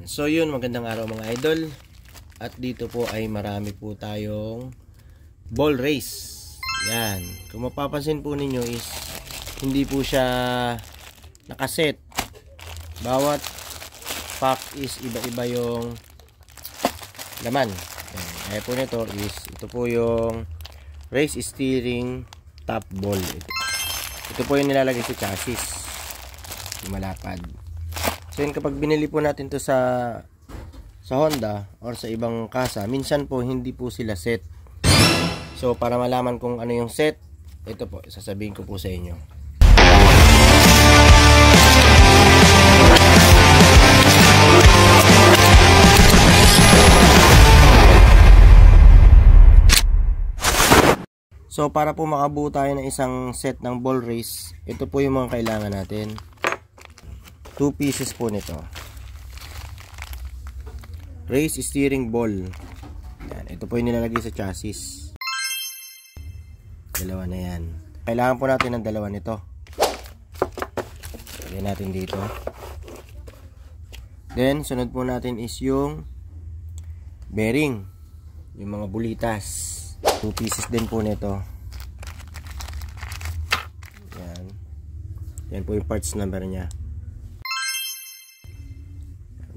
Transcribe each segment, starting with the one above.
So yun, magandang araw mga idol. At dito po ay marami po tayong ball race. Yan. Kung mapapansin po ninyo is hindi po siya nakaset. Bawat pack is iba-iba yung laman. Yan. Kaya po nito is ito po yung race steering top ball. Ito po yung nilalagay sa chassis. Yung malapad. So yun, kapag binili po natin to sa Honda or sa ibang kasa, minsan po hindi po sila set. So para malaman kung ano yung set, ito po, sasabihin ko po sa inyo. So para po makabuo tayo ng isang set ng ball race, ito po yung mga kailangan natin. 2 pieces po nito. Race steering ball. Yan, ito po yung nilalagay sa chassis. Dalawa na yan. Kailangan po natin ng dalawa nito. Lagyan natin dito. Then, sunod po natin is yung bearing. Yung mga bulitas. 2 pieces din po nito. Yan. Yan po yung parts number nya.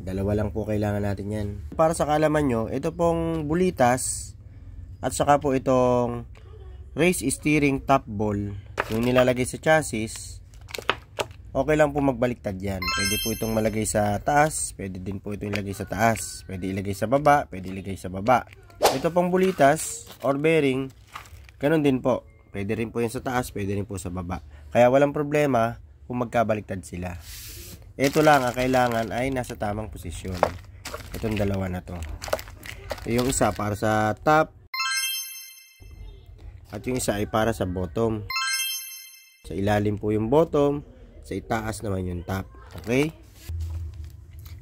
Dalawa lang po kailangan natin yan. Para sa kaalaman nyo, ito pong bulitas at saka po itong race steering top ball, yung nilalagay sa chassis, okay lang po magbaliktad yan. Pwede po itong malagay sa taas, pwede din po itong ilagay sa taas, pwede ilagay sa baba, pwede ilagay sa baba. Ito pong bulitas or bearing, ganun din po. Pwede rin po yan sa taas, pwede rin po sa baba. Kaya walang problema kung magkabaliktad sila. Ito lang ang kailangan ay nasa tamang posisyon. Itong dalawa na to. Yung isa para sa top at yung isa ay para sa bottom. Sa ilalim po yung bottom, sa itaas naman yung top. Okay?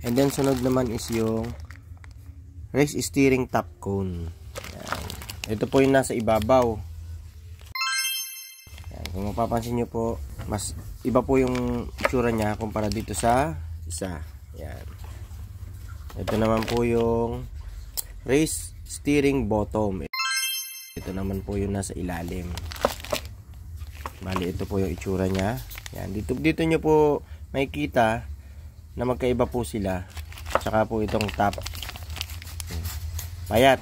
And then sunod naman is yung race steering top cone. Yan. Ito po yung nasa ibabaw. Yan. Kung mapapansin nyo po, mas iba po yung itsura niya kumpara dito sa isa. Yan. Ito naman po yung race steering bottom. Ito naman po yung nasa ilalim. Bali, ito po yung itsura niya. Yan. Dito nyo po makikita na magkaiba po sila. Tsaka po itong top. Payat.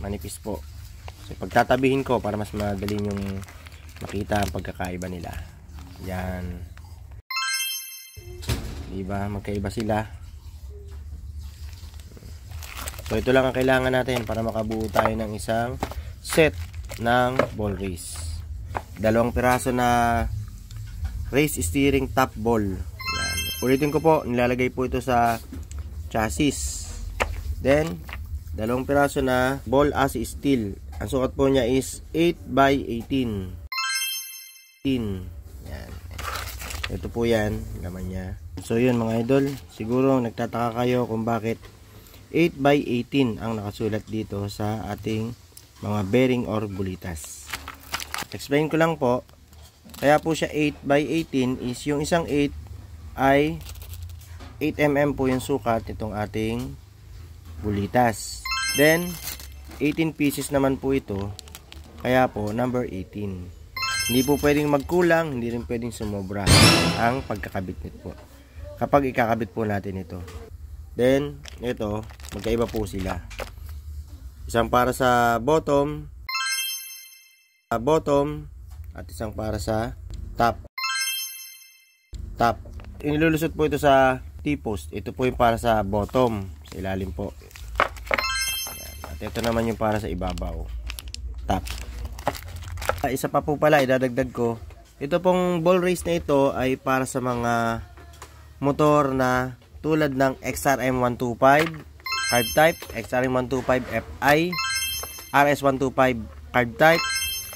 Manipis po. So, pagtatabihin ko para mas magaling yung makita ang pagkakaiba nila. Yan. Diba? Magkaiba sila. So ito lang ang kailangan natin para makabuo tayo ng isang set ng ball race. 2 piraso na race steering top ball. Yan. Ulitin ko po, nilalagay po ito sa chassis. Then 2 piraso na ball as steel. Ang sukat po niya is 8x18. Yan. Ito po yan, laman niya. So yun mga idol, siguro nagtataka kayo kung bakit 8x18 ang nakasulat dito sa ating mga bearing or bulitas. Explain ko lang po, kaya po siya 8x18 is yung isang 8 ay 8mm po yung sukat nitong ating bulitas. Then 18 pieces naman po ito, kaya po number 18. Hindi po pwedeng magkulang, hindi rin pwedeng sumobra ang pagkakabit nito po. Kapag ikakabit po natin ito. Then, ito, magkaiba po sila. Isang para sa bottom, at isang para sa top. Inilulusot po ito sa T-post. Ito po yung para sa bottom, sa ilalim po. At ito naman yung para sa ibabaw, top. Isa pa po pala, idadagdag ko. Ito pong ball race na ito ay para sa mga motor na tulad ng XRM125 carb type, XRM125 Fi, RS125 carb type,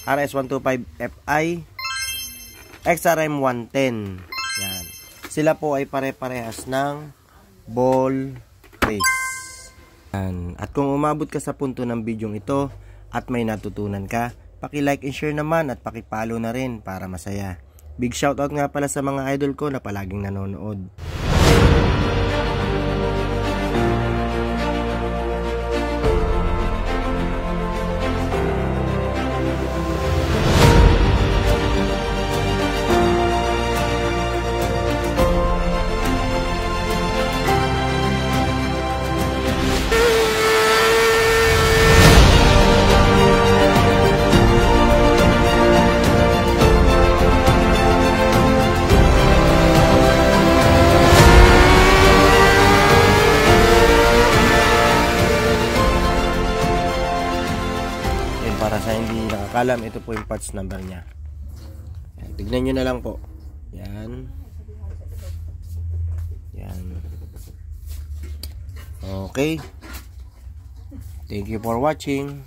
RS125 Fi, XRM110. Yan. Sila po ay pare-parehas ng ball race. Yan. At kung umabot ka sa punto ng bidyong ito at may natutunan ka, paki-like and share naman at paki-follow na rin para masaya. Big shoutout nga pala sa mga idol ko na palaging nanonood. column, ito po yung parts number niya. Yan, tignan nyo na lang po. Yan. Yan. Okay. Thank you for watching.